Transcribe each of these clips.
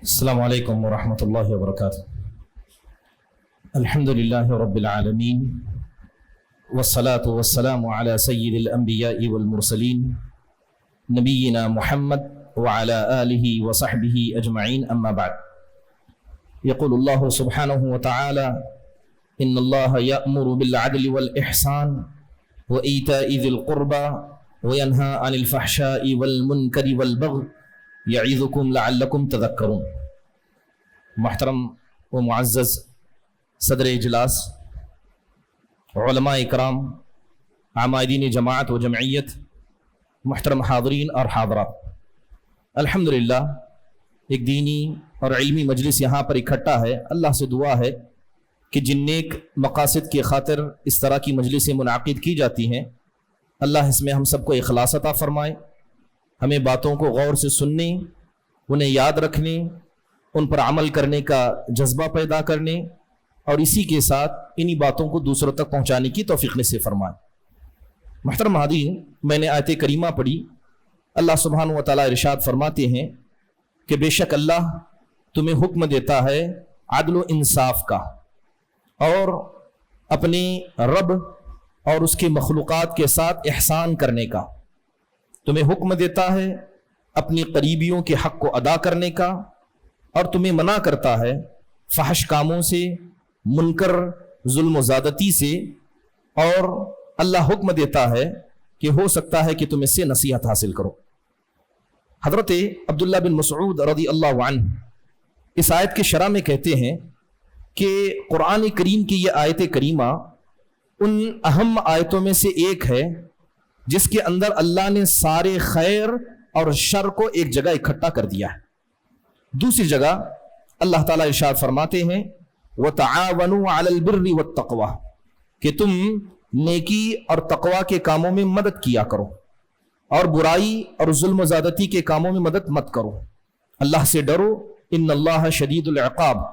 السلام علیکم ورحمۃ اللہ وبرکاتہ۔ الحمد للہ رب العالمین والصلاة والسلام علی سید الانبیاء والمرسلین نبینا محمد وعلی آلہ وصحبہ اجمعین، اما بعد۔ یقول اللہ سبحانہ وتعالی ان اللہ یأمر بالعدل والإحسان وإیتاء ذی القربى وینہی عن الفحشاء والمنکر والبغی یعظکم لعلکم تذکرون۔ محترم و معزز صدر اجلاس، علماء اکرام، عمائدین جماعت و جمعیت، محترم حاضرین اور حاضرات، الحمدللہ ایک دینی اور علمی مجلس یہاں پر اکٹھا ہے۔ اللہ سے دعا ہے کہ جن نیک مقاصد کی خاطر اس طرح کی مجلسیں منعقد کی جاتی ہیں، اللہ اس میں ہم سب کو اخلاص عطا فرمائے، ہمیں باتوں کو غور سے سننے، انہیں یاد رکھنے، ان پر عمل کرنے کا جذبہ پیدا کرنے اور اسی کے ساتھ انہی باتوں کو دوسروں تک پہنچانے کی توفیق نصیب فرمائے۔ محترم حاضرین، میں نے آیت کریمہ پڑھی۔ اللہ سبحانہ و تعالیٰ ارشاد فرماتے ہیں کہ بے شک اللہ تمہیں حکم دیتا ہے عدل و انصاف کا اور اپنے رب اور اس کے مخلوقات کے ساتھ احسان کرنے کا، تمہیں حکم دیتا ہے اپنی قریبیوں کے حق کو ادا کرنے کا، اور تمہیں منع کرتا ہے فحش کاموں سے، منکر ظلم و زیادتی سے، اور اللہ حکم دیتا ہے کہ ہو سکتا ہے کہ تم اس سے نصیحت حاصل کرو۔ حضرت عبداللہ بن مسعود رضی اللہ عنہ اس آیت کے شرح میں کہتے ہیں کہ قرآن کریم کی یہ آیت کریمہ ان اہم آیتوں میں سے ایک ہے جس کے اندر اللہ نے سارے خیر اور شر کو ایک جگہ اکٹھا کر دیا ہے۔ دوسری جگہ اللہ تعالیٰ ارشاد فرماتے ہیں وَتَعَاوَنُوا عَلَى الْبِرِّ وَالتَّقْوَى، کہ تم نیکی اور تقوی کے کاموں میں مدد کیا کرو اور برائی اور ظلم و زیادتی کے کاموں میں مدد مت کرو۔ اللہ سے ڈرو، ان اللہ شدید العقاب،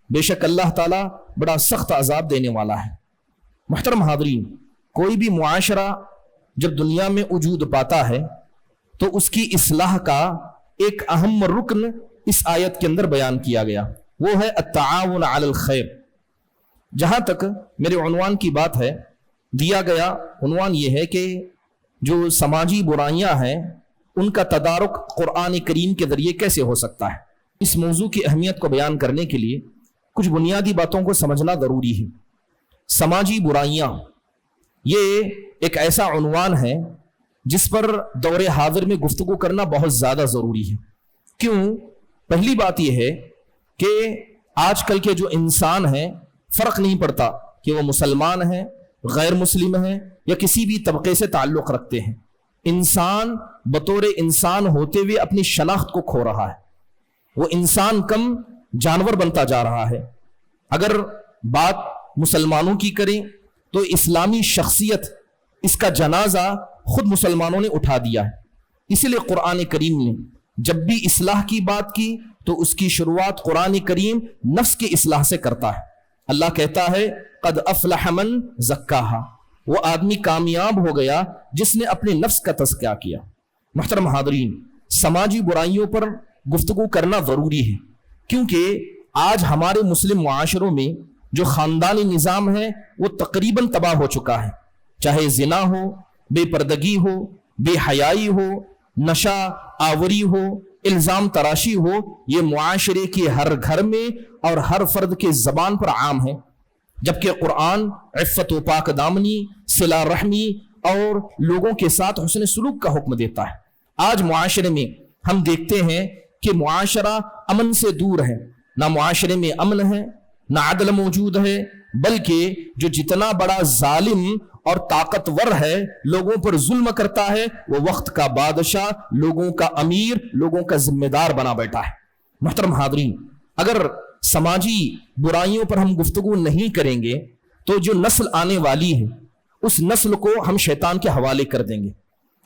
بے شک اللہ تعالیٰ بڑا سخت عذاب دینے والا ہے۔ محترم حاضرین، کوئی بھی معاشرہ جب دنیا میں وجود پاتا ہے تو اس کی اصلاح کا ایک اہم رکن اس آیت کے اندر بیان کیا گیا، وہ ہے التعاون علی الخیر۔ جہاں تک میرے عنوان کی بات ہے، دیا گیا عنوان یہ ہے کہ جو سماجی برائیاں ہیں ان کا تدارک قرآن کریم کے ذریعے کیسے ہو سکتا ہے۔ اس موضوع کی اہمیت کو بیان کرنے کے لیے کچھ بنیادی باتوں کو سمجھنا ضروری ہے۔ سماجی برائیاں یہ ایک ایسا عنوان ہے جس پر دور حاضر میں گفتگو کرنا بہت زیادہ ضروری ہے۔ کیوں؟ پہلی بات یہ ہے کہ آج کل کے جو انسان ہیں، فرق نہیں پڑتا کہ وہ مسلمان ہیں، غیر مسلم ہیں یا کسی بھی طبقے سے تعلق رکھتے ہیں، انسان بطور انسان ہوتے ہوئے اپنی شناخت کو کھو رہا ہے، وہ انسان کم جانور بنتا جا رہا ہے۔ اگر بات مسلمانوں کی کریں تو اسلامی شخصیت، اس کا جنازہ خود مسلمانوں نے اٹھا دیا ہے۔ اسی لیے قرآن کریم نے جب بھی اصلاح کی بات کی تو اس کی شروعات قرآن کریم نفس کی اصلاح سے کرتا ہے۔ اللہ کہتا ہے قد افلح من زکاہا، وہ آدمی کامیاب ہو گیا جس نے اپنے نفس کا تزکیہ کیا۔ محترم حاضرین، سماجی برائیوں پر گفتگو کرنا ضروری ہے، کیونکہ آج ہمارے مسلم معاشروں میں جو خاندانی نظام ہے وہ تقریباً تباہ ہو چکا ہے، چاہے زنا ہو، بے پردگی ہو، بے حیائی ہو، نشہ آوری ہو، الزام تراشی ہو، یہ معاشرے کے ہر گھر میں اور ہر فرد کے زبان پر عام ہے، جبکہ قرآن عفت و پاک دامنی، صلہ رحمی اور لوگوں کے ساتھ حسن سلوک کا حکم دیتا ہے۔ آج معاشرے میں ہم دیکھتے ہیں کہ معاشرہ امن سے دور ہے، نہ معاشرے میں امن ہے، نہ عدل موجود ہے، بلکہ جو جتنا بڑا ظالم اور طاقتور ہے، لوگوں پر ظلم کرتا ہے، وہ وقت کا بادشاہ، لوگوں کا امیر، لوگوں کا ذمہ دار بنا بیٹھا ہے۔ محترم حاضرین، اگر سماجی برائیوں پر ہم گفتگو نہیں کریں گے تو جو نسل آنے والی ہے اس نسل کو ہم شیطان کے حوالے کر دیں گے۔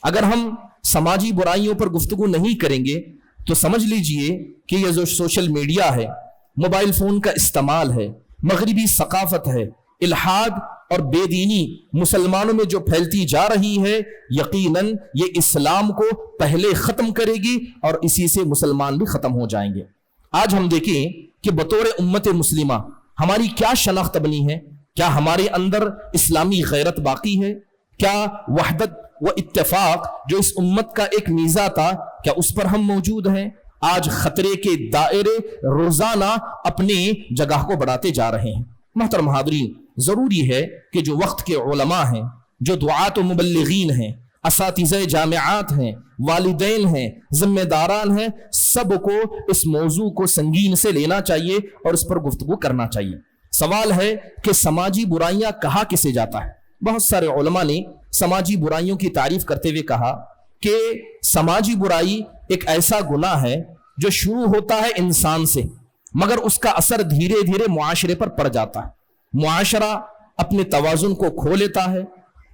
اگر ہم سماجی برائیوں پر گفتگو نہیں کریں گے تو سمجھ لیجئے کہ یہ جو سوشل میڈیا ہے، موبائل فون کا استعمال ہے، مغربی ثقافت ہے، الحاد اور بے دینی مسلمانوں میں جو پھیلتی جا رہی ہے، یقیناً یہ اسلام کو پہلے ختم کرے گی اور اسی سے مسلمان بھی ختم ہو جائیں گے۔ آج ہم دیکھیں کہ بطور امت مسلمہ ہماری کیا شناخت بنی ہے؟ کیا ہمارے اندر اسلامی غیرت باقی ہے؟ کیا وحدت و اتفاق جو اس امت کا ایک میزہ تھا، کیا اس پر ہم موجود ہیں؟ آج خطرے کے دائرے روزانہ اپنی جگہ کو بڑھاتے جا رہے ہیں۔ محترم حاضرین، ضروری ہے کہ جو وقت کے علماء ہیں، جو دعات و مبلغین ہیں، اساتذہ جامعات ہیں، والدین ہیں، ذمہ داران ہیں، سب کو اس موضوع کو سنگین سے لینا چاہیے اور اس پر گفتگو کرنا چاہیے۔ سوال ہے کہ سماجی برائیاں کہا کسے جاتا ہے؟ بہت سارے علماء نے سماجی برائیوں کی تعریف کرتے ہوئے کہا کہ سماجی برائی ایک ایسا گناہ ہے جو شروع ہوتا ہے انسان سے، مگر اس کا اثر دھیرے دھیرے معاشرے پر پڑ جاتا ہے۔ معاشرہ اپنے توازن کو کھو لیتا ہے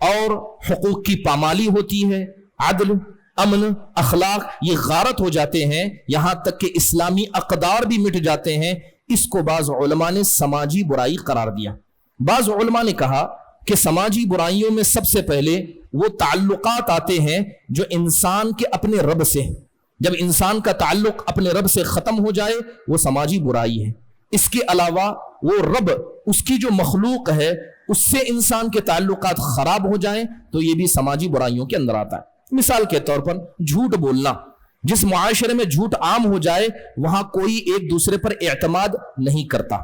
اور حقوق کی پامالی ہوتی ہے، عدل، امن، اخلاق یہ غارت ہو جاتے ہیں، یہاں تک کہ اسلامی اقدار بھی مٹ جاتے ہیں۔ اس کو بعض علماء نے سماجی برائی قرار دیا۔ بعض علماء نے کہا کہ سماجی برائیوں میں سب سے پہلے وہ تعلقات آتے ہیں جو انسان کے اپنے رب سے ہیں۔ جب انسان کا تعلق اپنے رب سے ختم ہو جائے وہ سماجی برائی ہے۔ اس کے علاوہ وہ رب، اس کی جو مخلوق ہے، اس سے انسان کے تعلقات خراب ہو جائیں تو یہ بھی سماجی برائیوں کے اندر آتا ہے۔ مثال کے طور پر جھوٹ بولنا، جس معاشرے میں جھوٹ عام ہو جائے وہاں کوئی ایک دوسرے پر اعتماد نہیں کرتا۔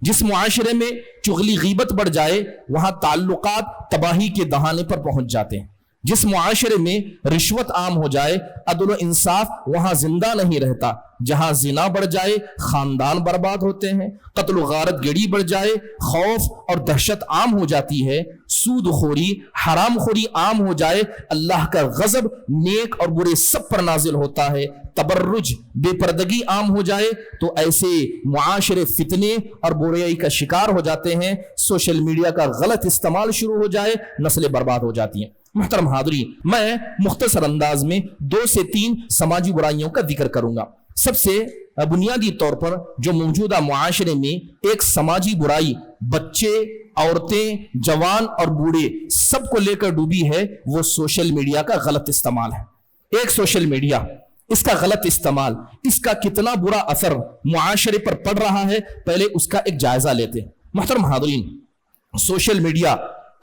جس معاشرے میں چغلی غیبت بڑھ جائے وہاں تعلقات تباہی کے دہانے پر پہنچ جاتے ہیں۔ جس معاشرے میں رشوت عام ہو جائے عدل و انصاف وہاں زندہ نہیں رہتا۔ جہاں زنا بڑھ جائے خاندان برباد ہوتے ہیں۔ قتل و غارت گری بڑھ جائے خوف اور دہشت عام ہو جاتی ہے۔ سود خوری، حرام خوری عام ہو جائے اللہ کا غضب نیک اور برے سب پر نازل ہوتا ہے۔ تبرج، بے پردگی عام ہو جائے تو ایسے معاشرے فتنے اور برائی کا شکار ہو جاتے ہیں۔ سوشل میڈیا کا غلط استعمال شروع ہو جائے نسلیں برباد ہو جاتی ہیں۔ محترم حاضرین، میں مختصر انداز میں 2 سے 3 سماجی برائیوں کا ذکر کروں گا۔ سب سے بنیادی طور پر جو موجودہ معاشرے میں ایک سماجی برائی بچے، عورتیں، جوان اور بوڑھے سب کو لے کر ڈوبی ہے وہ سوشل میڈیا کا غلط استعمال ہے۔ ایک سوشل میڈیا، اس کا غلط استعمال، اس کا کتنا برا اثر معاشرے پر پڑ رہا ہے پہلے اس کا ایک جائزہ لیتے ہیں۔ محترم حاضرین، سوشل میڈیا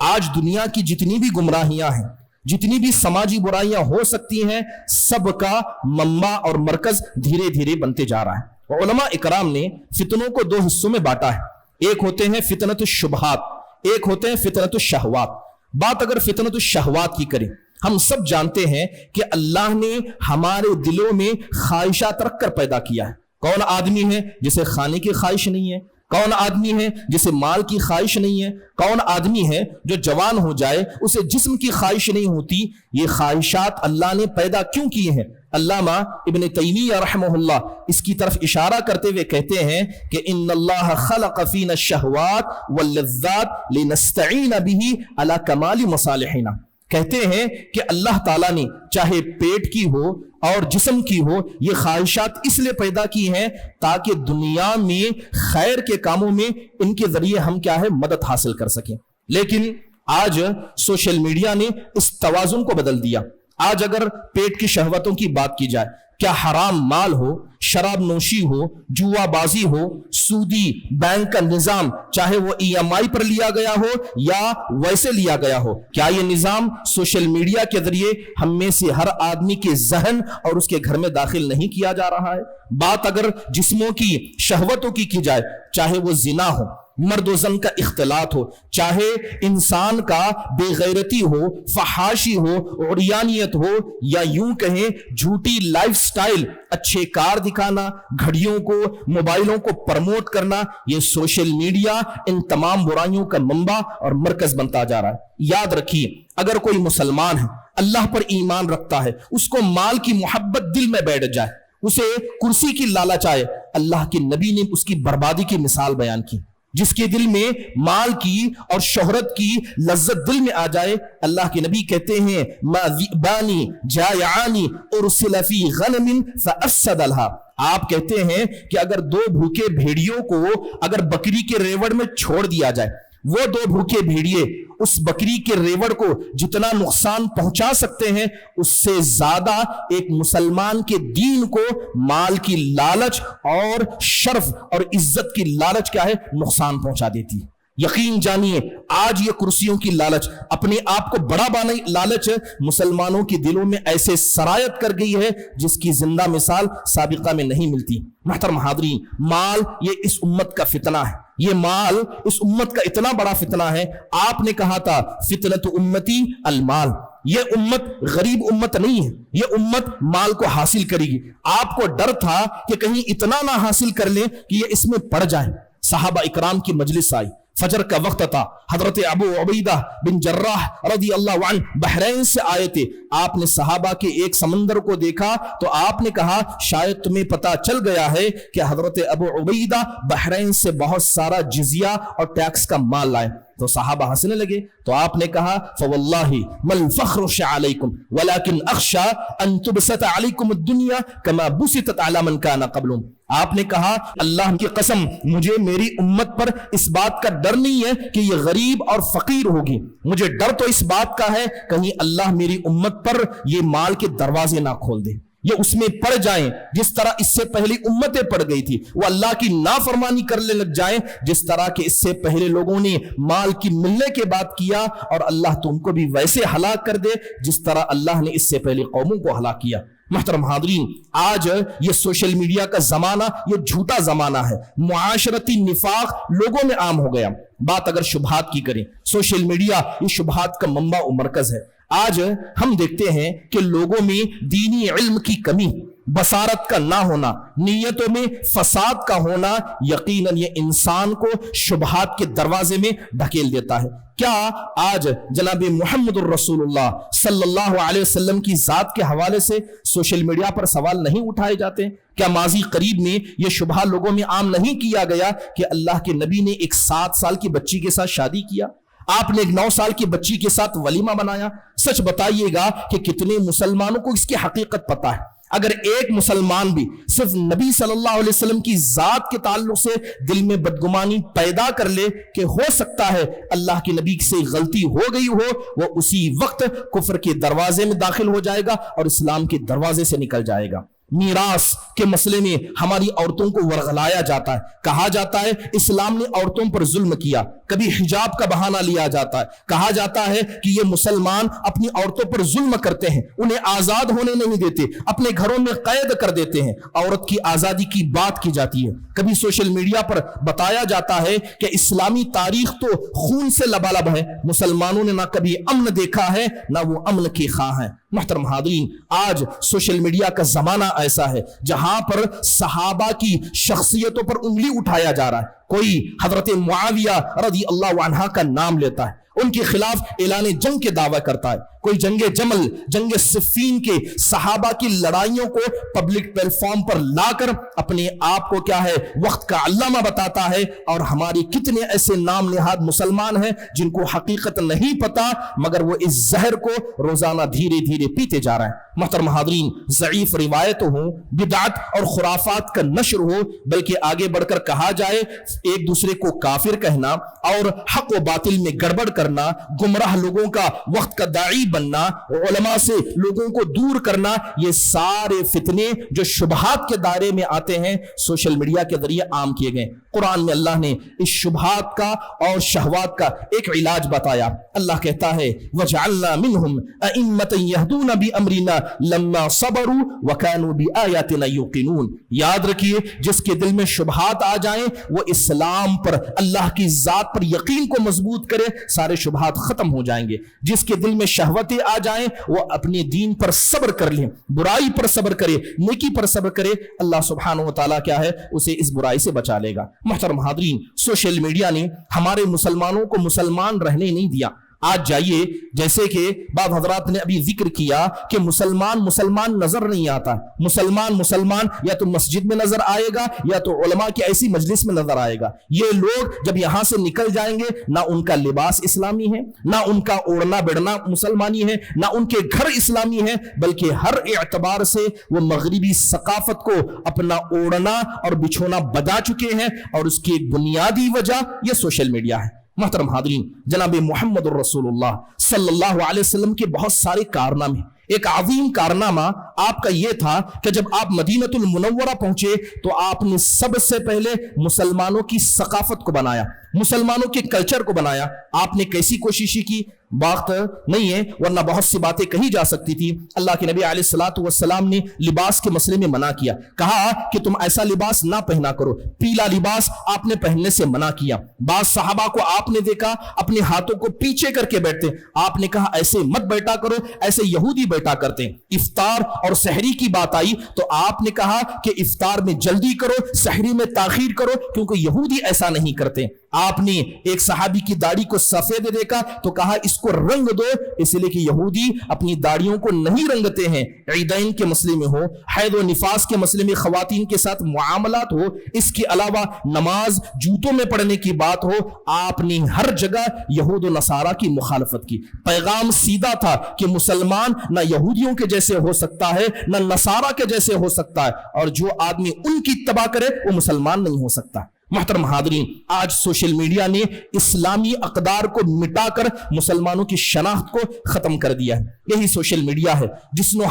آج دنیا کی جتنی بھی گمراہیاں ہیں، جتنی بھی سماجی برائیاں ہو سکتی ہیں، سب کا منبع اور مرکز دھیرے دھیرے بنتے جا رہا ہے۔ علماء اکرام نے فتنوں کو 2 حصوں میں بانٹا ہے۔ ایک ہوتے ہیں فتنۃ الشبہات، ایک ہوتے ہیں فتنۃ الشہوات۔ بات اگر فتنۃ الشہوات کی کریں، ہم سب جانتے ہیں کہ اللہ نے ہمارے دلوں میں خواہشات رکھ کر پیدا کیا ہے۔ کون آدمی ہے جسے کھانے کی خواہش نہیں ہے؟ کون آدمی ہے جسے مال کی خواہش نہیں ہے؟ کون آدمی ہے جو جوان ہو جائے اسے جسم کی خواہش نہیں ہوتی؟ یہ خواہشات اللہ نے پیدا کیوں کیے ہیں؟ علامہ ابن تیمیہ رحمہ اللہ اس کی طرف اشارہ کرتے ہوئے کہتے ہیں کہ ان اللہ خلق فینا الشہوات واللذات لنستعین بہ علی کمال مصالحنا۔ کہتے ہیں کہ اللہ تعالیٰ نے چاہے پیٹ کی ہو اور جسم کی ہو یہ خواہشات اس لیے پیدا کی ہیں تاکہ دنیا میں خیر کے کاموں میں ان کے ذریعے ہم کیا ہے مدد حاصل کر سکیں۔ لیکن آج سوشل میڈیا نے اس توازن کو بدل دیا۔ آج اگر پیٹ کی شہوتوں کی بات کی جائے، کیا حرام مال ہو، شراب نوشی ہو، جوا بازی ہو، سودی بینک کا نظام چاہے وہ EMI پر لیا گیا ہو یا ویسے لیا گیا ہو، کیا یہ نظام سوشل میڈیا کے ذریعے ہم میں سے ہر آدمی کے ذہن اور اس کے گھر میں داخل نہیں کیا جا رہا ہے؟ بات اگر جسموں کی شہوتوں کی جائے، چاہے وہ زنا ہو، مرد و زن کا اختلاط ہو، چاہے انسان کا بے غیرتی ہو، فحاشی ہو، عریانیت ہو، یا یوں کہیں جھوٹی لائف سٹائل، اچھے کار دکھانا، گھڑیوں کو، موبائلوں کو پرموٹ کرنا، یہ سوشل میڈیا ان تمام برائیوں کا منبع اور مرکز بنتا جا رہا ہے۔ یاد رکھیے، اگر کوئی مسلمان ہے، اللہ پر ایمان رکھتا ہے، اس کو مال کی محبت دل میں بیٹھ جائے، اسے کرسی کی لالچ آئے، اللہ کے نبی نے اس کی بربادی کی مثال بیان کی۔ جس کے دل میں مال کی اور شہرت کی لذت دل میں آ جائے، اللہ کے نبی کہتے ہیں ما ذئبانی جائعانی ارسل فی غنم فافسد لها۔ آپ کہتے ہیں کہ اگر 2 بھوکے بھیڑیوں کو اگر بکری کے ریوڑ میں چھوڑ دیا جائے، وہ دو بھوکے بھیڑیے اس بکری کے ریوڑ کو جتنا نقصان پہنچا سکتے ہیں اس سے زیادہ ایک مسلمان کے دین کو مال کی لالچ اور شرف اور عزت کی لالچ کیا ہے نقصان پہنچا دیتی ہے۔ یقین جانیے آج یہ کرسیوں کی لالچ، اپنے آپ کو بڑا بانے لالچ مسلمانوں کے دلوں میں ایسے سرایت کر گئی ہے جس کی زندہ مثال سابقہ میں نہیں ملتی۔ محترم حاضرین، مال یہ اس امت کا فتنہ ہے، یہ مال اس امت کا اتنا بڑا فتنہ ہے۔ آپ نے کہا تھا فتنۃ امتی المال، یہ امت غریب امت نہیں ہے، یہ امت مال کو حاصل کرے گی۔ آپ کو ڈر تھا کہ کہیں اتنا نہ حاصل کر لیں کہ یہ اس میں پڑ جائیں۔ صحابہ اکرام کی مجلس آئی، فجر کا وقت تھا، حضرت ابو عبیدہ بن جراح رضی اللہ عنہ بحرین سے آئے تھے۔ آپ نے صحابہ کے ایک سمندر کو دیکھا تو آپ نے کہا شاید تمہیں پتا چل گیا ہے کہ حضرت ابو عبیدہ بحرین سے بہت سارا جزیہ اور ٹیکس کا مال لائے۔ تو صحابہ ہنسنے لگے تو آپ نے کہا فواللہ ما الفخر علیکم ولکن اخشى ان تبسط علیکم الدنیا کما بسطت علی من کان قبلکم۔ آپ نے کہا اللہ کی قسم مجھے میری امت پر اس بات کا ڈر نہیں ہے کہ یہ غریب اور فقیر ہوگی، مجھے ڈر تو اس بات کا ہے کہیں اللہ میری امت پر یہ مال کے دروازے نہ کھول دے، یہ اس میں پڑ جائیں جس طرح اس سے پہلی امتیں پڑ گئی تھی، وہ اللہ کی نافرمانی کرنے لگ جائیں جس طرح کہ اس سے پہلے لوگوں نے مال کی ملنے کے بعد کیا، اور اللہ تو ان کو بھی ویسے ہلاک کر دے جس طرح اللہ نے اس سے پہلے قوموں کو ہلاک کیا۔ محترم حاضرین، آج یہ سوشل میڈیا کا زمانہ یہ جھوٹا زمانہ ہے، معاشرتی نفاق لوگوں میں عام ہو گیا۔ بات اگر شبہات کی کریں، سوشل میڈیا یہ شبہات کا منبع و مرکز ہے۔ آج ہم دیکھتے ہیں کہ لوگوں میں دینی علم کی کمی، بصارت کا نہ ہونا، نیتوں میں فساد کا ہونا یقیناً یہ انسان کو شبہات کے دروازے میں ڈھکیل دیتا ہے۔ کیا آج جناب محمد الرسول اللہ صلی اللہ علیہ وسلم کی ذات کے حوالے سے سوشل میڈیا پر سوال نہیں اٹھائے جاتے؟ کیا ماضی قریب میں یہ شبہ لوگوں میں عام نہیں کیا گیا کہ اللہ کے نبی نے ایک 7 سال کی بچی کے ساتھ شادی کیا، آپ نے ایک 9 سال کی بچی کے ساتھ ولیمہ بنایا؟ سچ بتائیے گا کہ کتنے مسلمانوں کو اس کی حقیقت پتہ ہے؟ اگر ایک مسلمان بھی صرف نبی صلی اللہ علیہ وسلم کی ذات کے تعلق سے دل میں بدگمانی پیدا کر لے کہ ہو سکتا ہے اللہ کے نبی سے غلطی ہو گئی ہو، وہ اسی وقت کفر کے دروازے میں داخل ہو جائے گا اور اسلام کے دروازے سے نکل جائے گا۔ میراث کے مسئلے میں ہماری عورتوں کو ورغلایا جاتا ہے، کہا جاتا ہے اسلام نے عورتوں پر ظلم کیا، کبھی حجاب کا بہانہ لیا جاتا ہے، کہا جاتا ہے کہ یہ مسلمان اپنی عورتوں پر ظلم کرتے ہیں، انہیں آزاد ہونے نہیں دیتے، اپنے گھروں میں قید کر دیتے ہیں، عورت کی آزادی کی بات کی جاتی ہے۔ کبھی سوشل میڈیا پر بتایا جاتا ہے کہ اسلامی تاریخ تو خون سے لبالب ہے، مسلمانوں نے نہ کبھی امن دیکھا ہے نہ وہ امن کے خواہ ہیں۔ محترم حاضرین، آج سوشل میڈیا کا زمانہ ایسا ہے جہاں پر صحابہ کی شخصیتوں پر انگلی اٹھایا جا رہا ہے۔ کوئی حضرت معاویہ رضی اللہ عنہ کا نام لیتا ہے، ان کے خلاف اعلان جنگ کے دعویٰ کرتا ہے، کوئی جنگ جمل، جنگ صفین کے صحابہ کی لڑائیوں کو پبلک پلیٹ فارم پر لا کر اپنے آپ کو کیا ہے وقت کا علامہ بتاتا ہے، اور ہماری کتنے ایسے نام نہاد مسلمان ہیں جن کو حقیقت نہیں پتا مگر وہ اس زہر کو روزانہ دھیرے دھیرے پیتے جا رہے ہیں۔ محترم حاضرین، ضعیف روایت ہو، بدعت اور خرافات کا نشر ہو، بلکہ آگے بڑھ کر کہا جائے ایک دوسرے کو کافر کہنا اور حق و باطل میں گڑبڑ کرنا، گمراہ لوگوں کا وقت کا داعی بننا، علماء سے لوگوں کو دور کرنا، یہ سارے فتنے جو شبہات کے دائرے میں آتے ہیں سوشل میڈیا کے ذریعے عام کیے گئے۔ قرآن میں اللہ نے اس شبہات کا اور شہوات کا ایک علاج بتایا۔ اللہ کہتا ہے وَجَعَلْنَا مِنْهُمْ أَئِمَّةً يَهْدُونَ بِأَمْرِنَا لَمَّا صَبَرُوا وَكَانُوا بِآيَاتِنَا يُوقِنُونَ۔ یاد رکھیے جس کے دل میں شبہات آ جائیں وہ اسلام پر، اللہ کی ذات پر یقین کو مضبوط کرے، سارے شبہات ختم ہو جائیں گے۔ جس کے دل میں شہوتیں آ جائیں وہ اپنے دین پر صبر کر لیں، برائی پر صبر کرے، نیکی پر صبر کرے، اللہ سبحانہ وتعالیٰ کیا ہے اسے اس برائی سے بچا لے گا۔ محترم حاضرین، سوشل میڈیا نے ہمارے مسلمانوں کو مسلمان رہنے نہیں دیا۔ آج جائیے، جیسے کہ بعض حضرات نے ابھی ذکر کیا کہ مسلمان نظر نہیں آتا، مسلمان یا تو مسجد میں نظر آئے گا یا تو علماء کی ایسی مجلس میں نظر آئے گا۔ یہ لوگ جب یہاں سے نکل جائیں گے نہ ان کا لباس اسلامی ہے، نہ ان کا اوڑھنا بڑھنا مسلمانی ہے، نہ ان کے گھر اسلامی ہے، بلکہ ہر اعتبار سے وہ مغربی ثقافت کو اپنا اوڑھنا اور بچھونا بدا چکے ہیں، اور اس کی ایک بنیادی وجہ یہ سوشل میڈیا ہے۔ محترم حاضرین، جناب محمد الرسول اللہ صلی اللہ علیہ وسلم کے بہت سارے کارنامے، ایک عظیم کارنامہ آپ کا یہ تھا کہ جب آپ مدینہ المنورہ پہنچے تو آپ نے سب سے پہلے مسلمانوں کی ثقافت کو بنایا، مسلمانوں کے کلچر کو بنایا۔ آپ نے کیسی کوششیں کی؟ وقت نہیں ہے ورنہ بہت سی باتیں کہی جا سکتی تھی۔ اللہ کے نبی علیہ الصلوۃ والسلام نے لباس کے مسئلے میں منع کیا، کہا کہ تم ایسا لباس نہ پہنا کرو، پیلا لباس آپ نے پہننے سے منع کیا۔ بعض صحابہ کو آپ نے دیکھا اپنے ہاتھوں کو پیچھے کر کے بیٹھتے، آپ نے کہا ایسے مت بیٹھا کرو، ایسے یہودی بیٹھا کرتے۔ افطار اور سحری کی بات آئی تو آپ نے کہا کہ افطار میں جلدی کرو، سحری میں تاخیر کرو، کیونکہ یہودی ایسا نہیں کرتے۔ آپ نے ایک صحابی کی داڑھی کو سفید دیکھا تو کہا اس کو رنگ دو، اس لیے کہ یہودی اپنی داڑھیوں کو نہیں رنگتے ہیں۔ عیدین کے مسئلے میں ہو، حید و نفاس کے مسئلے میں خواتین کے ساتھ معاملات ہو، اس کے علاوہ نماز جوتوں میں پڑھنے کی بات ہو، آپ نے ہر جگہ یہود و نصارہ کی مخالفت کی۔ پیغام سیدھا تھا کہ مسلمان نہ یہودیوں کے جیسے ہو سکتا ہے نہ نصارہ کے جیسے ہو سکتا ہے، اور جو آدمی ان کی اتباع کرے وہ مسلمان نہیں ہو سکتا۔ محترم حاضرین، آج سوشل میڈیا نے اسلامی اقدار کو مٹا کر مسلمانوں کی شناخت کو ختم کر دیا ہے۔ یہی سوشل میڈیا ہے جس نے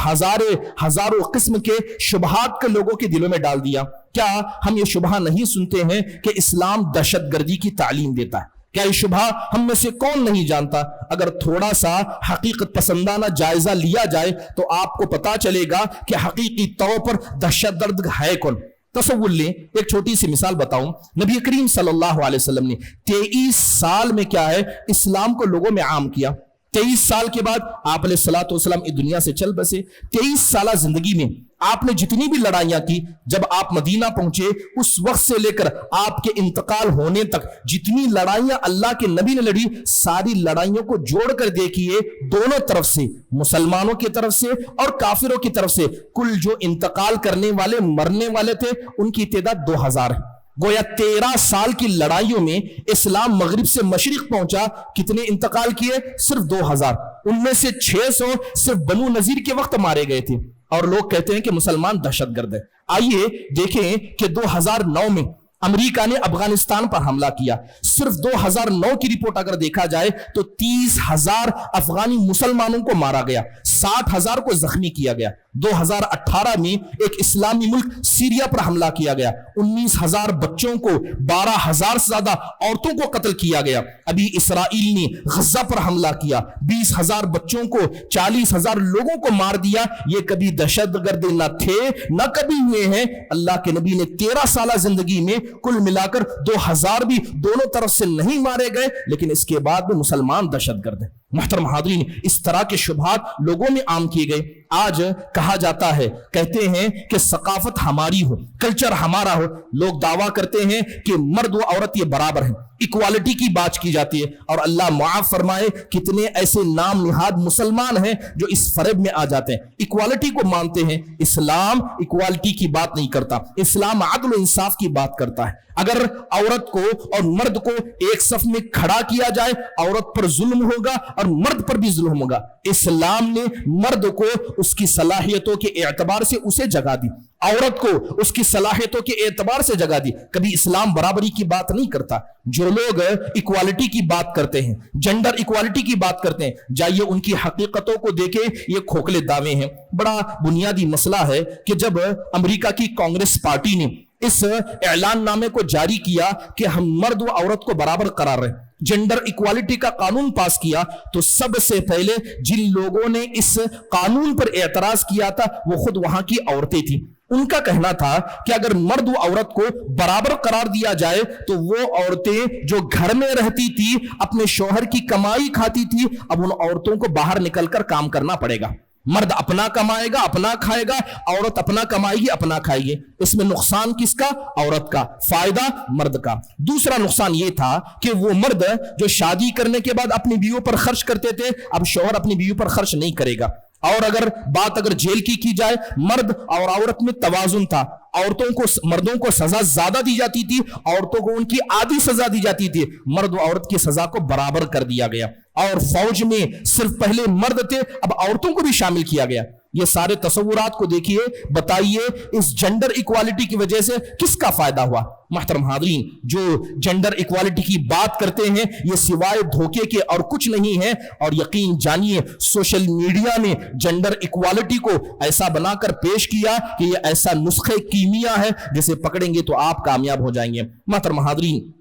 ہزاروں قسم کے شبہات کے لوگوں کے دلوں میں ڈال دیا۔ کیا ہم یہ شبہ نہیں سنتے ہیں کہ اسلام دہشت گردی کی تعلیم دیتا ہے؟ کیا یہ شبہ ہم میں سے کون نہیں جانتا؟ اگر تھوڑا سا حقیقت پسندانہ جائزہ لیا جائے تو آپ کو پتا چلے گا کہ حقیقی طور پر دہشت گرد ہے کون۔ تصور لیں، ایک چھوٹی سی مثال بتاؤں۔ نبی کریم صلی اللہ علیہ وسلم نے 23 سال میں کیا ہے اسلام کو لوگوں میں عام کیا۔ 23 سال کے بعد آپ علیہ الصلوۃ والسلام اس دنیا سے چل بسے۔ 23 سالہ زندگی میں آپ نے جتنی بھی لڑائیاں کی، جب آپ مدینہ پہنچے اس وقت سے لے کر آپ کے انتقال ہونے تک جتنی لڑائیاں اللہ کے نبی نے لڑی، ساری لڑائیوں کو جوڑ کر دیکھیے، دونوں طرف سے، مسلمانوں کی طرف سے اور کافروں کی طرف سے، کل جو انتقال کرنے والے مرنے والے تھے ان کی تعداد 2000 ہے۔ گویا 13 سال کی لڑائیوں میں اسلام مغرب سے مشرق پہنچا، کتنے انتقال کیے؟ صرف 2000۔ ان میں سے 600 صرف بنو نذیر کے وقت مارے گئے تھے، اور لوگ کہتے ہیں کہ مسلمان دہشت گرد ہے۔ آئیے دیکھیں کہ 2009 میں امریکہ نے افغانستان پر حملہ کیا۔ صرف 2009 کی رپورٹ اگر دیکھا جائے تو 30,000 افغانی مسلمانوں کو مارا گیا، 60,000 کو زخمی کیا گیا۔ 2018 میں ایک اسلامی ملک سیریا پر حملہ کیا گیا، 19,000 بچوں کو، 12,000 سے زیادہ عورتوں کو قتل کیا گیا۔ ابھی اسرائیل نے غزہ پر حملہ کیا، 20,000 بچوں کو، 40,000 لوگوں کو مار دیا۔ یہ کبھی دہشت گرد نہ تھے نہ کبھی ہوئے ہیں۔ اللہ کے نبی نے 13 سالہ زندگی میں کل ملا کر 2000 بھی دونوں طرف سے نہیں مارے گئے، لیکن اس کے بعد بھی مسلمان دہشت گرد ہیں۔ محترم حاضرین، اس طرح کے شبہات لوگوں میں عام کیے گئے۔ آج کہا جاتا ہے، کہتے ہیں کہ ثقافت ہماری ہو، کلچر ہمارا ہو۔ لوگ دعویٰ کرتے ہیں کہ مرد و عورت یہ برابر ہیں، ایکوالٹی کی بات کی جاتی ہے، اور اللہ معاف فرمائے کتنے ایسے نام نہاد مسلمان ہیں جو اس فریب میں آ جاتے ہیں، ایکوالٹی کو مانتے ہیں۔ اسلام ایکوالٹی کی بات نہیں کرتا، اسلام عدل و انصاف کی بات کرتا ہے۔ اگر عورت کو اور مرد کو ایک صف میں کھڑا کیا جائے، عورت پر ظلم ہوگا اور مرد پر بھی ظلم ہوگا۔ اسلام نے مرد کو اس کی صلاحیتوں کے اعتبار سے اسے جگہ دی، عورت کو اس کی صلاحیتوں کے اعتبار سے جگہ دی۔ کبھی اسلام برابری کی بات نہیں کرتا۔ جو لوگ ایکوالٹی کی بات کرتے ہیں، جنڈر ایکوالٹی کی بات کرتے ہیں، جائیے ان کی حقیقتوں کو دیکھیں، یہ کھوکھلے دعوے ہیں۔ بڑا بنیادی مسئلہ ہے کہ جب امریکہ کی کانگریس پارٹی نے اس اعلان نامے کو جاری کیا کہ ہم مرد و عورت کو برابر قرار رہے، جنڈر ایکوالٹی کا قانون پاس کیا، تو سب سے پہلے جن لوگوں نے اس قانون پر اعتراض کیا تھا وہ خود وہاں کی عورتیں تھیں۔ ان کا کہنا تھا کہ اگر مرد و عورت کو برابر قرار دیا جائے تو وہ عورتیں جو گھر میں رہتی تھی، اپنے شوہر کی کمائی کھاتی تھی، اب ان عورتوں کو باہر نکل کر کام کرنا پڑے گا۔ مرد اپنا کمائے گا، اپنا کھائے گا، عورت اپنا کمائے گی، اپنا کھائے گی۔ اس میں نقصان کس کا؟ عورت کا، فائدہ مرد کا۔ دوسرا نقصان یہ تھا کہ وہ مرد جو شادی کرنے کے بعد اپنی بیویوں پر خرچ کرتے تھے، اب شوہر اپنی بیوی پر خرچ نہیں کرے گا۔ اور اگر جیل کی جائے، مرد اور عورت میں توازن تھا، مردوں کو سزا زیادہ دی جاتی تھی، عورتوں کو ان کی آدھی سزا دی جاتی تھی۔ مرد و عورت کی سزا کو برابر کر دیا گیا۔ اور فوج میں صرف پہلے مرد تھے، اب عورتوں کو بھی شامل کیا گیا۔ یہ سارے تصورات کو دیکھیے، بتائیے اس جنڈر ایکوالٹی کی وجہ سے کس کا فائدہ ہوا؟ محترم حاضرین، جو جنڈر ایکوالٹی کی بات کرتے ہیں یہ سوائے دھوکے کے اور کچھ نہیں ہے، اور یقین جانیے سوشل میڈیا نے جنڈر ایکوالٹی کو ایسا بنا کر پیش کیا کہ یہ ایسا نسخہ کیمیا ہے جسے پکڑیں گے تو آپ کامیاب ہو جائیں گے۔ محترم حاضرین،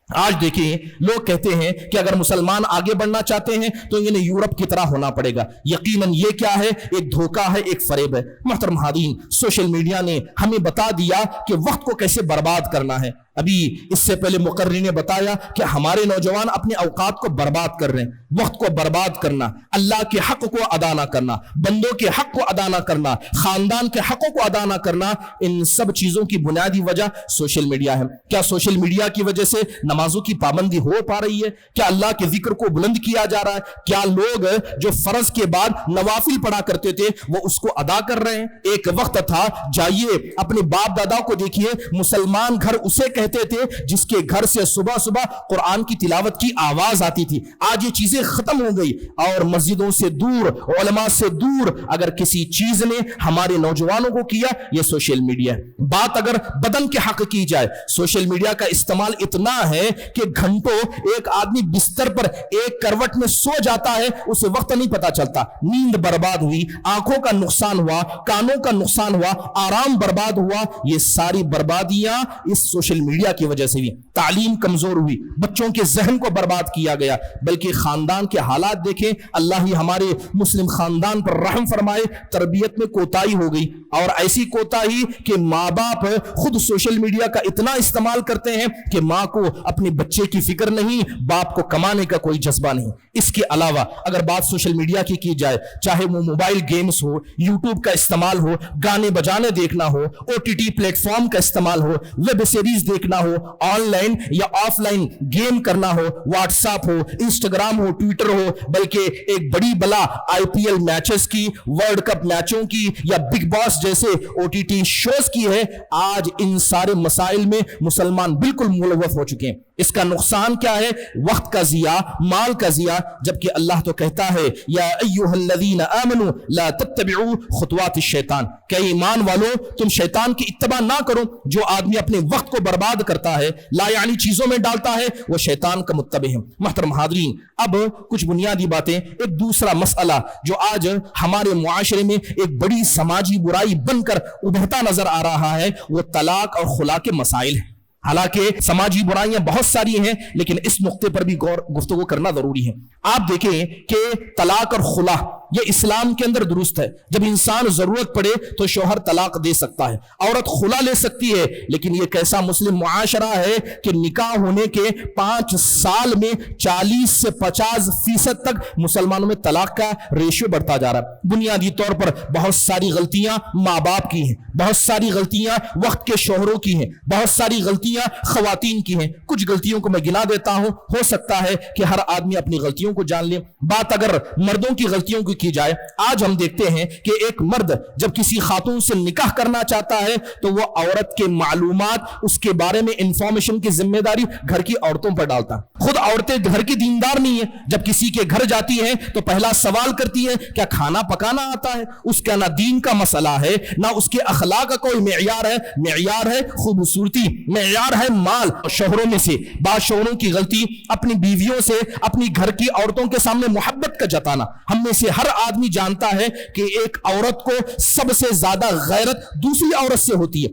آج دیکھیں لوگ کہتے ہیں کہ اگر مسلمان آگے بڑھنا چاہتے ہیں تو انہیں یورپ کی طرح ہونا پڑے گا۔ یقیناً یہ کیا ہے؟ ایک دھوکہ ہے، ایک فریب ہے۔ محترم حاضرین، سوشل میڈیا نے ہمیں بتا دیا کہ وقت کو کیسے برباد کرنا ہے۔ ابھی اس سے پہلے مقرری نے بتایا کہ ہمارے نوجوان اپنے اوقات کو برباد کر رہے ہیں۔ وقت کو برباد کرنا، اللہ کے حق کو ادا نہ کرنا، بندوں کے حق کو ادا نہ کرنا، خاندان کے حقوں کو ادا نہ کرنا، ان سب چیزوں کی بنیادی وجہ سوشل میڈیا ہے۔ کیا سوشل میڈیا کی وجہ سے نمازوں کی پابندی ہو پا رہی ہے؟ کیا اللہ کے ذکر کو بلند کیا جا رہا ہے؟ کیا لوگ جو فرض کے بعد نوافل پڑھا کرتے تھے وہ اس کو ادا کر رہے ہیں؟ ایک وقت تھا، جائیے اپنے باپ دادا کو دیکھیے، مسلمان گھر اسے کہتے تھے جس کے گھر سے صبح صبح قرآن کی تلاوت کی آواز آتی تھی۔ آج یہ چیزیں ختم ہو گئی اور مسجدوں سے دور، علماء سے دور اگر کسی چیز نے ہمارے نوجوانوں کو کیا، یہ سوشل میڈیا ہے۔ بات اگر بدن کے حق کی جائے، سوشل میڈیا کا استعمال اتنا ہے کہ گھنٹوں ایک آدمی بستر پر ایک کروٹ میں سو جاتا ہے، اسے وقت نہیں پتا چلتا، نیند برباد ہوئی، آنکھوں کا نقصان ہوا، کانوں کا نقصان ہوا، آرام برباد ہوا۔ یہ ساری بربادیاں اس سوشل میڈیا کی وجہ سے بھی۔ تعلیم کمزور ہوئی، بچوں کے ذہن کو برباد کیا گیا، بلکہ خاندان کے حالات دیکھیں، اللہ ہی ہمارے مسلم خاندان پر رحم فرمائے، تربیت میں کوتاہی ہو گئی، اور ایسی کوتاہی کہ ماں باپ خود سوشل میڈیا کا اتنا استعمال کرتے ہیں کہ ماں کو اپنے بچے کی فکر نہیں، باپ کو کمانے کا کوئی جذبہ نہیں۔ اس کے علاوہ اگر بات سوشل میڈیا کی جائے، چاہے وہ موبائل گیمز ہو، یوٹیوب کا استعمال ہو، گانے بجانے دیکھنا ہو، OTT پلیٹ فارم کا استعمال ہو، ویب سیریز دیکھنا ہو، آن لائن یا آف لائن گیم کرنا ہو، واٹس ایپ ہو، انسٹاگرام ہو، ٹویٹر ہو، بلکہ ایک بڑی بلا IPL میچز کی، ورلڈ کپ میچوں کی، یا بگ باس جیسے OTT شوز کی ہے، آج ان سارے مسائل میں مسلمان بالکل ملوث ہو چکے ہیں۔ اس کا نقصان کیا ہے؟ وقت کا ضیاع، مال کا ضیاع، جبکہ اللہ تو کہتا ہے یا ایھا الذین آمنوا لا تتبعوا خطوات الشیطان، کہ ایمان والو تم شیطان کی اتباع نہ کرو۔ جو آدمی اپنے وقت کو برباد کرتا ہے، لا یعنی چیزوں میں ڈالتا ہے، وہ شیطان کا متبع ہے۔ محترم حاضرین، اب کچھ بنیادی باتیں۔ ایک دوسرا مسئلہ جو آج ہمارے معاشرے میں ایک بڑی سماجی برائی بن کر ابھرتا نظر آ رہا ہے، وہ طلاق اور خلا کے مسائل ہیں۔ حالانکہ سماجی برائیاں بہت ساری ہیں، لیکن اس نقطے پر بھی گفتگو کرنا ضروری ہے۔ آپ دیکھیں کہ طلاق اور خلا یہ اسلام کے اندر درست ہے۔ جب انسان ضرورت پڑے تو شوہر طلاق دے سکتا ہے، عورت خلا لے سکتی ہے، لیکن یہ کیسا مسلم معاشرہ ہے کہ نکاح ہونے کے 5 سال میں 40 سے 50% تک مسلمانوں میں طلاق کا ریشیو بڑھتا جا رہا ہے۔ بنیادی طور پر بہت ساری غلطیاں ماں باپ کی ہیں، بہت ساری غلطیاں وقت کے شوہروں کی ہیں، بہت ساری غلطیاں خواتین کی ہیں۔ کچھ غلطیوں کو میں گنا دیتا ہوں، ہو سکتا ہے کہ ہر آدمی اپنی غلطیوں کو جان لے۔ بات اگر مردوں کی غلطیوں کی جائے، آج ہم دیکھتے ہیں کہ ایک مرد جب کسی خاتون سے نکاح کرنا چاہتا ہے تو وہ عورت کے معلومات، اس کے بارے میں انفارمیشن کی ذمہ داری گھر کی عورتوں پر ڈالتا ہے۔ خود عورتیں گھر کی دیندار نہیں ہیں، جب کسی کے گھر جاتی ہیں تو پہلا سوال کرتی ہیں کیا کھانا پکانا آتا ہے؟ اس کا نہ دین کا مسئلہ ہے، نہ اس کے اخلاق کا کوئی معیار ہے۔ معیار ہے خوبصورتی، معیار ہے مال۔ شوہروں میں سے بعض شوہروں کی غلطی اپنی بیویوں سے اپنی گھر کی عورتوں کے سامنے محبت کا جتانا۔ ہم میں سے ہر آدمی جانتا ہے کہ ایک عورت کو سب سے زیادہ غیرت دوسری عورت سے ہوتی ہے۔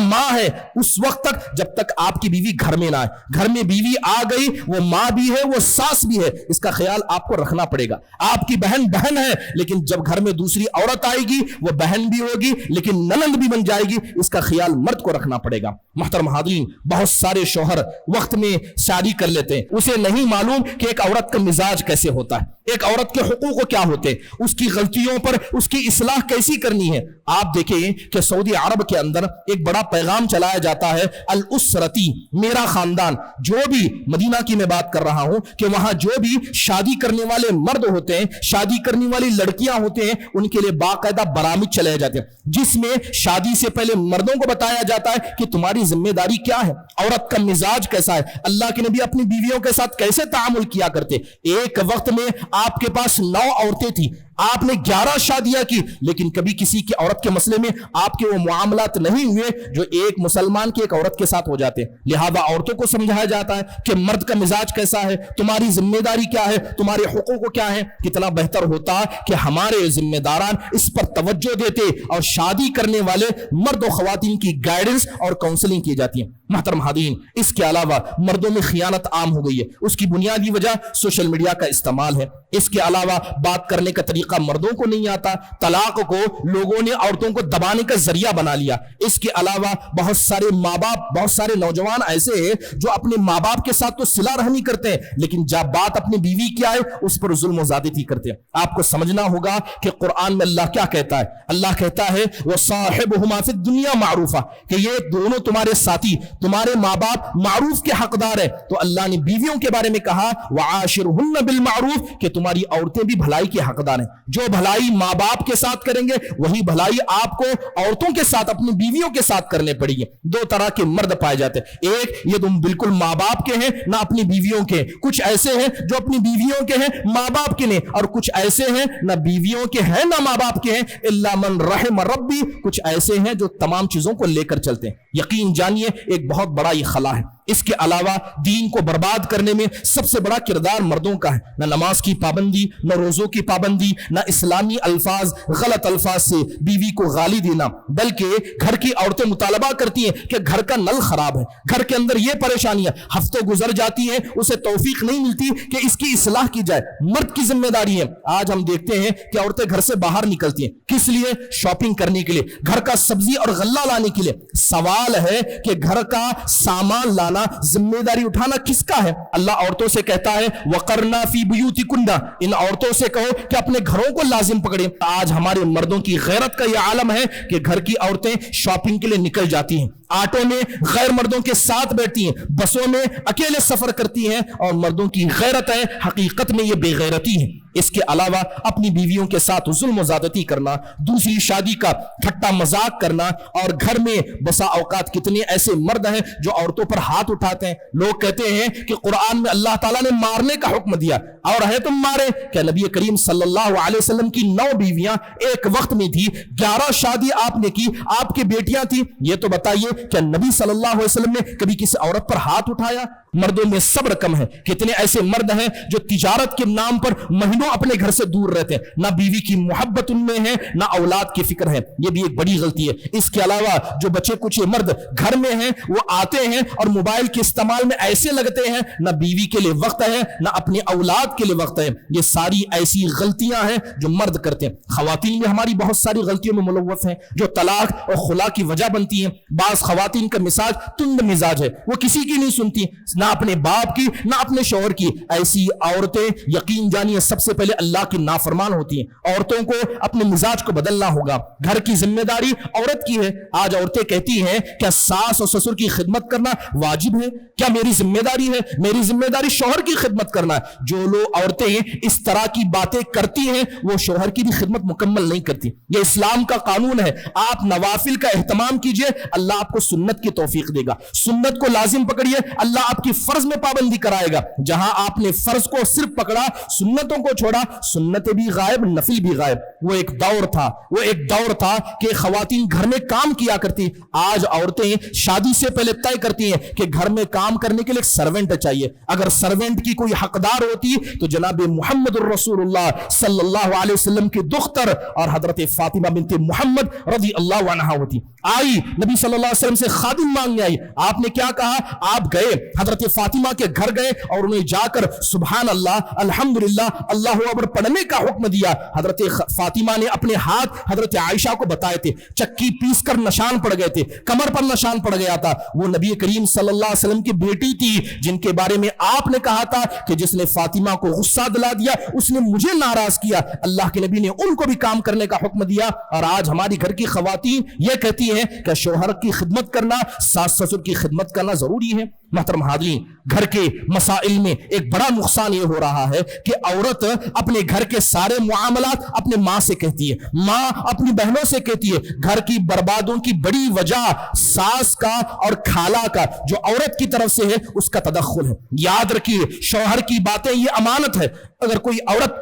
ماں ہے اس وقت تک جب تک آپ کی بیوی گھر میں نہ آئے۔ گھر میں بیوی آ گئی، وہ ماں بھی ہے، وہ ساس بھی ہے، اس کا خیال آپ کو رکھنا پڑے گا۔ آپ کی بہن ہے، لیکن جب گھر میں دوسری عورت آئے گی وہ بہن بھی ہوگی لیکن ننند بھی بن جائے گی، اس کا خیال مرد کو رکھنا پڑے گا۔ محترم حاضرین، بہت سارے شوہر وقت میں شادی کر لیتے ہیں، اسے نہیں معلوم کہ ایک عورت کا مزاج کیسے ہوتا ہے، ایک عورت کے حقوق کیا ہوتے ہیں، اس کی غلطیوں پر اس کی اصلاح کیسی کرنی ہے۔ آپ دیکھیں کہ سعودی عرب کے اندر ایک بڑا پیغام چلایا جاتا ہے، الاسرتی، میرا خاندان۔ جو بھی مدینہ کی میں بات کر رہا ہوں کہ وہاں جو بھی شادی کرنے والے مرد ہوتے ہیں، شادی کرنے والی لڑکیاں ہوتے ہیں، ان کے لیے باقاعدہ برامج چلائے جاتے ہیں جس میں شادی سے پہلے مردوں کو بتایا جاتا ہے کہ تمہاری ذمہ داری کیا ہے، عورت کا مزاج کیسا ہے، اللہ کے نبی اپنی بیویوں کے ساتھ کیسے تعامل کیا کرتے۔ ایک وقت میں آپ کے پاس 9 عورتیں تھیں، آپ نے 11 شادیاں کی لیکن کبھی کسی کی عورت کے مسئلے میں آپ کے وہ معاملات نہیں ہوئے جو ایک مسلمان کی ایک عورت کے ساتھ ہو جاتے ہیں۔ لہذا عورتوں کو سمجھایا جاتا ہے کہ مرد کا مزاج کیسا ہے، تمہاری ذمہ داری کیا ہے، تمہارے حقوق کیا ہے۔ کتنا بہتر ہوتا کہ ہمارے ذمہ داران اس پر توجہ دیتے اور شادی کرنے والے مرد و خواتین کی گائیڈنس اور کاؤنسلنگ کی جاتی ہے۔ محترم حاضرین، اس کے علاوہ مردوں میں خیانت عام ہو گئی ہے، اس کی بنیادی وجہ سوشل میڈیا کا استعمال ہے۔ اس کے علاوہ بات کرنے کا طریقہ مردوں کو نہیں آتا، طلاق کو لوگوں نے عورتوں کو دبانے کا ذریعہ بنا لیا۔ اس کے علاوہ بہت سارے ماں باپ، بہت سارے نوجوان ایسے ہیں جو اپنے ماں باپ کے ساتھ تو صلہ رحمی کرتے ہیں لیکن جب بات اپنی بیوی کی آئے اس پر ظلم و زیادتی کرتے ہیں۔ آپ کو سمجھنا ہوگا کہ قرآن میں اللہ کیا کہتا ہے۔ اللہ کہتا ہے وَصَاحِبُهُمَا فِي الدُّنْيَا مَعْرُوفًا، کہ یہ دونوں تمہارے ساتھی، تمہارے ماں باپ معروف کے حقدار ہے۔ تو اللہ نے بیویوں کے بارے میں کہا وَعَاشِرْهُنَّ بِالْمَعْرُوفِ، کہ تمہاری عورتیں بھی بھلائی کے حقدار ہیں۔ جو بھلائی ماں باپ کے ساتھ کریں گے وہی بھلائی آپ کو عورتوں کے ساتھ، اپنی بیویوں کے ساتھ کرنے پڑے گی۔ دو طرح کے مرد پائے جاتے ہیں، ایک یہ تم بالکل ماں باپ کے ہیں نہ اپنی بیویوں کے، کچھ ایسے ہیں جو اپنی بیویوں کے ہیں ماں باپ کے نہیں، اور کچھ ایسے ہیں نہ بیویوں کے ہیں نہ ماں باپ کے ہیں، الا من رحم ربی، کچھ ایسے ہیں جو تمام چیزوں کو لے کر چلتے ہیں۔ یقین جانیے ایک بہت بڑا یہ خلا ہے۔ اس کے علاوہ دین کو برباد کرنے میں سب سے بڑا کردار مردوں کا ہے۔ نہ نماز کی پابندی، نہ روزوں کی پابندی، نہ اسلامی الفاظ، غلط الفاظ سے بیوی کو گالی دینا، بلکہ گھر کی عورتیں مطالبہ کرتی ہیں کہ گھر کا نل خراب ہے، گھر کے اندر یہ پریشانیاں، ہفتوں گزر جاتی ہیں اسے توفیق نہیں ملتی کہ اس کی اصلاح کی جائے۔ مرد کی ذمہ داری ہے۔ آج ہم دیکھتے ہیں کہ عورتیں گھر سے باہر نکلتی ہیں، کس لیے؟ شاپنگ کرنے کے لیے، گھر کا سبزی اور غلہ لانے کے لیے۔ سوال ہے کہ گھر کا سامان لانا، ذمہ داری اٹھانا کس کا ہے؟ اللہ عورتوں سے کہتا ہے وَقَرْنَا فِي بُيُوتِكُنَّ، ان عورتوں سے کہو کہ اپنے گھروں کو لازم پکڑیں۔ آج ہمارے مردوں کی غیرت کا یہ عالم ہے کہ گھر کی عورتیں شاپنگ کے لیے نکل جاتی ہیں، آٹو میں غیر مردوں کے ساتھ بیٹھتی ہیں، بسوں میں اکیلے سفر کرتی ہیں، اور مردوں کی غیرت ہے، حقیقت میں یہ بے غیرتی ہے۔ اس کے علاوہ اپنی بیویوں کے ساتھ ظلم و زیادتی کرنا، دوسری شادی کا ٹھٹا مذاق کرنا، اور گھر میں بسا اوقات کتنے ایسے مرد ہیں جو عورتوں پر ہاتھ اٹھاتے ہیں۔ لوگ کہتے ہیں کہ قرآن میں اللہ تعالیٰ نے مارنے کا حکم دیا، اور ہے تم مارے؟ کیا نبی کریم صلی اللہ علیہ وسلم کی 9 بیویاں ایک وقت میں تھی، 11 شادی آپ نے کی، آپ کی بیٹیاں تھی؟ یہ تو بتائیے کیا نبی صلی اللہ علیہ وسلم نے کبھی کسی عورت پر ہاتھ اٹھایا؟ مردوں میں صبر کم ہے۔ کتنے ایسے مرد ہیں جو تجارت کے نام پر مہینوں اپنے گھر سے دور رہتے ہیں، نہ بیوی کی محبت ان میں ہے نہ اولاد کی فکر ہے۔ یہ بھی ایک بڑی غلطی ہے۔ اس کے علاوہ جو بچے کچھ مرد گھر میں ہیں وہ آتے ہیں اور موبائل کے استعمال میں ایسے لگتے ہیں، نہ بیوی کے لیے وقت ہے نہ اپنے اولاد کے لیے وقت ہے۔ یہ ساری ایسی غلطیاں ہیں جو مرد کرتے ہیں۔ خواتین بھی ہماری بہت ساری غلطیوں میں ملوث ہیں جو طلاق اور خلا کی وجہ بنتی ہیں۔ بعض خواتین کا مزاج تند مزاج ہے، وہ کسی کی نہیں سنتی، نہ اپنے باپ کی نہ اپنے شوہر کی۔ ایسی عورتیں یقین جانیے سب سے پہلے اللہ کی نافرمان ہوتی ہیں۔ عورتوں کو اپنے مزاج کو بدلنا ہوگا۔ گھر کی ذمہ داری عورت کی ہے۔ آج عورتیں کہتی ہیں کیا ساس اور سسر کی خدمت کرنا واجب ہے؟ کیا میری ذمہ داری ہے؟ میری ذمہ داری شوہر کی خدمت کرنا ہے۔ جو لوگ عورتیں اس طرح کی باتیں کرتی ہیں وہ شوہر کی بھی خدمت مکمل نہیں کرتی۔ یہ اسلام کا قانون ہے۔ آپ نوافل کا اہتمام کیجئے، اللہ آپ کو سنت کی توفیق دے گا۔ سنت کو لازم پکڑیے، اللہ آپ کی فرض میں پابندی کرائے گا۔ جہاں آپ نے فرض کو صرف پکڑا، سنتوں کو چھوڑا، سنتیں بھی غائب، نفل بھی غائب۔ وہ ایک دور تھا کہ خواتین گھر میں کام کیا کرتی۔ آج عورتیں شادی سے پہلے طے کرتی ہیں کہ گھر میں کام کرنے کے لیے ایک سرونٹ چاہیے۔ اگر سرونٹ کی کوئی حقدار ہوتی تو جناب محمد الرسول اللہ صلی اللہ علیہ وسلم کی دختر اور حضرت فاطمہ بنت محمد رضی اللہ عنہا ہوتی۔ آئی نبی صلی اللہ علیہ وسلم سے خادم مانگنے آئی، آپ نے کیا کہا؟ آپ گئے حضرت فاطمہ کے گھر گئے اور انہیں جا کر سبحان اللہ الحمدللہ اللہ اکبر پڑھنے کا حکم دیا۔ حضرت فاطمہ نے اپنے ہاتھ حضرت عائشہ کو بتائے تھے، چکی پیس کر نشان پڑ گئے تھے، کمر پر نشان پڑ گیا تھا۔ وہ نبی کریم صلی اللہ علیہ وسلم کی بیٹی تھی جن کے بارے میں آپ نے کہا تھا کہ جس نے فاطمہ کو غصہ دلا دیا اس نے مجھے ناراض کیا۔ اللہ کے نبی نے ان کو بھی کام کرنے کا حکم دیا۔ اور آج ہماری گھر کی خواتین یہ کہتی ہیں کہ شوہر کی خدمت کرنا، ساس سسر کی خدمت کرنا ضروری ہے۔ محترم حاضرین، گھر کے مسائل میں ایک بڑا نقصان یہ ہو رہا ہے کہ عورت اپنے گھر کے سارے معاملات اپنے ماں سے کہتی ہے، ماں اپنی بہنوں سے کہتی ہے۔ گھر کی بربادوں کی بڑی وجہ ساس کا اور خالہ کا جو عورت کی طرف سے ہے اس کا تدخل ہے۔ یاد رکھیے شوہر کی باتیں یہ امانت ہے۔ اگر کوئی عورت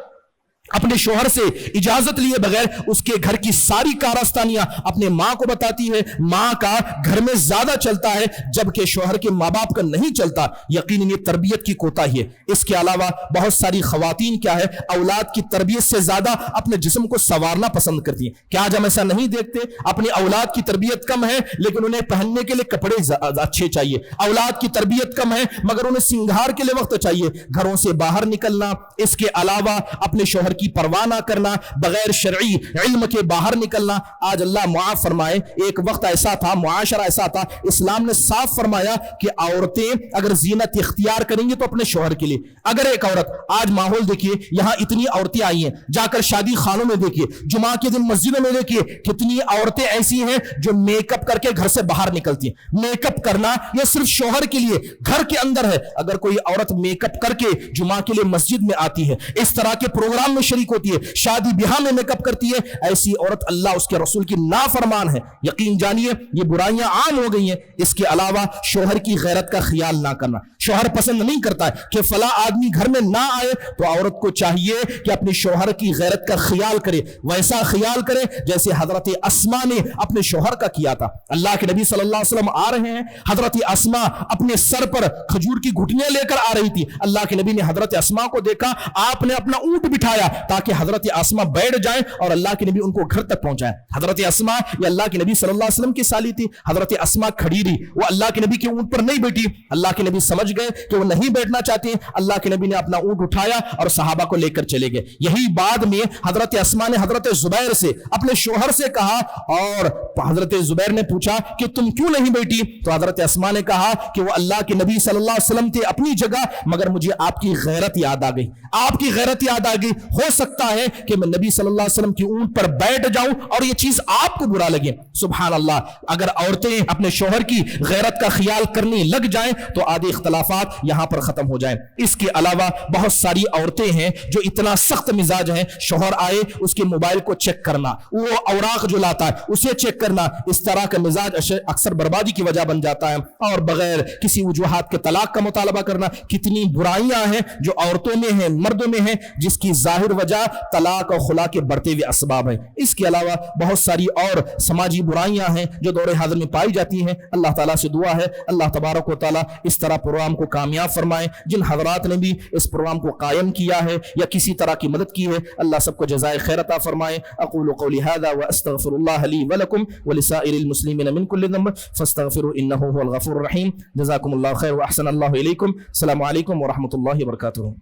اپنے شوہر سے اجازت لیے بغیر اس کے گھر کی ساری کارستانیاں اپنے ماں کو بتاتی ہے. ماں کا گھر میں زیادہ چلتا ہے جبکہ شوہر کے ماں باپ کا نہیں چلتا. یقیناً یہ تربیت کی کوتاہی ہے. اس کے علاوہ بہت ساری خواتین کیا ہے اولاد کی تربیت سے زیادہ اپنے جسم کو سنوارنا پسند کرتی ہیں. کیا آج ہم ایسا نہیں دیکھتے؟ اپنی اولاد کی تربیت کم ہے لیکن انہیں پہننے کے لیے کپڑے اچھے چاہیے. اولاد کی تربیت کم ہے مگر انہیں سنگھار کے لیے وقت چاہیے. گھروں سے باہر نکلنا، اس کے علاوہ اپنے شوہر کی پرواہ نہ کرنا، بغیر شرعی علم کے باہر نکلنا. آج اللہ معاف فرمائے، ایک وقت ایسا تھا، معاشرہ ایسا تھا، اسلام نے صاف فرمایا کہ عورتیں اگر زینت اختیار کریں گی تو اپنے شوہر کے لیے. اگر ایک عورت، آج ماحول دیکھیے، یہاں اتنی عورتیں آئی ہیں، جا کر شادی خانوں میں دیکھیے، جمعہ کے دن مسجدوں میں دیکھیے، کتنی عورتیں ایسی ہیں جو میک اپ کر کے گھر سے باہر نکلتی ہیں. میک اپ کرنا یہ صرف شوہر کے لیے، گھر کے اندر ہے. اگر کوئی عورت میک اپ کر کے جمعہ کے لیے مسجد میں آتی ہے، اس طرح کے پروگرام میں شریک ہوتی ہے، شادی بیاہ میں میک اپ کرتی ہے، ایسی عورت اللہ اس کے رسول کی نافرمان ہے. یقین جانیے یہ برائیاں عام ہو گئی ہیں. اس کے علاوہ شوہر کی غیرت کا خیال نہ کرنا. شوہر پسند نہیں کرتا ہے کہ فلاں آدمی گھر میں نہ آئے، تو عورت کو چاہیے کہ اپنے شوہر کی غیرت کا خیال کرے، ویسا خیال کرے جیسے حضرت اسماء نے اپنے شوہر کا کیا تھا. اللہ کے نبی صلی اللہ علیہ وسلم آ رہے ہیں، حضرت اسماء اپنے سر پر کھجور کی گھٹنیاں لے کر آ رہی تھی. اللہ کے نبی نے حضرت اسماء کو دیکھا، آپ نے اپنا اونٹ بٹھایا تاکہ حضرت اسماء بیٹھ جائیں اور اللہ کے نبی ان کو گھر تک پہنچائیں. حضرت اسماء یہ اللہ کے نبی صلی اللہ علیہ وسلم کی سالی تھی. حضرت اسماء کھڑی رہی، وہ اللہ کے نبی کے اونٹ پر نہیں بیٹھی. اللہ کے نبی سمجھ گئے کہ وہ نہیں بیٹھنا چاہتے. اللہ کے نبی نے اپنا اونٹ اٹھایا اور صحابہ کو لے کر چلے گئے. یہی بعد میں حضرت اسماء نے حضرت زبیر سے، اپنے شوہر سے کہا، اور حضرت زبیر نے پوچھا کہ تم کیوں نہیں بیٹھی؟ تو حضرت اسماء نے کہا کہ وہ اللہ کے نبی صلی اللہ علیہ وسلم تھے اپنی جگہ، مگر مجھے آپ کی غیرت یاد آ گئی. آپ کی غیرت یاد آ گئی. ہو سکتا ہے کہ میں نبی صلی اللہ علیہ وسلم کی اونٹ پر بیٹھ جاؤں اور یہ چیز آپ کو برا لگے. سبحان اللہ. اگر عورتیں اپنے شوہر کی غیرت کا خیال کرنے لگ جائیں تو آدھے اختلافات یہاں پر ختم ہو جائیں. اس کے علاوہ بہت ساری عورتیں ہیں جو اتنا سخت مزاج ہیں، شوہر آئے اس کے موبائل کو چیک کرنا، وہ اوراق جو لاتا ہے اسے چیک کرنا. اس طرح کا مزاج اکثر بربادی کی وجہ بن جاتا ہے، اور بغیر کسی وجوہات کے طلاق کا مطالبہ کرنا. کتنی برائیاں ہیں جو عورتوں میں ہیں، مردوں میں ہیں، جس کی ظاہر وجہ طلاق اور خلا کے بڑھتے ہوئے اسباب ہیں. اس کے علاوہ بہت ساری اور سماجی برائیاں ہیں جو دور حاضر میں پائی جاتی ہیں. اللہ تعالیٰ سے دعا ہے اللہ تبارک و تعالیٰ اس طرح پروگرام کو کامیاب فرمائے. جن حضرات نے بھی اس پروگرام کو قائم کیا ہے یا کسی طرح کی مدد کی ہے، اللہ سب کو جزائے خیر عطا فرمائے. اقول قولی هذا واستغفر الله لي ولكم ولسائر المسلمين من كل ذنب فاستغفروا انه هو الغفور الرحيم. جزاكم الله خير واحسن الله اليكم. السلام عليكم ورحمة الله وبركاته.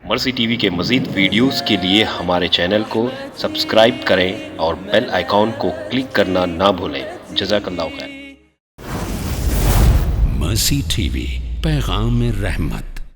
مرسی ٹی وی کے مزید ویڈیوز کے لیے ہمارے چینل کو سبسکرائب کریں اور بیل آئیکن کو کلک کرنا نہ بھولیں. جزاک اللہ خیر. مرسی ٹی وی، پیغام رحمت.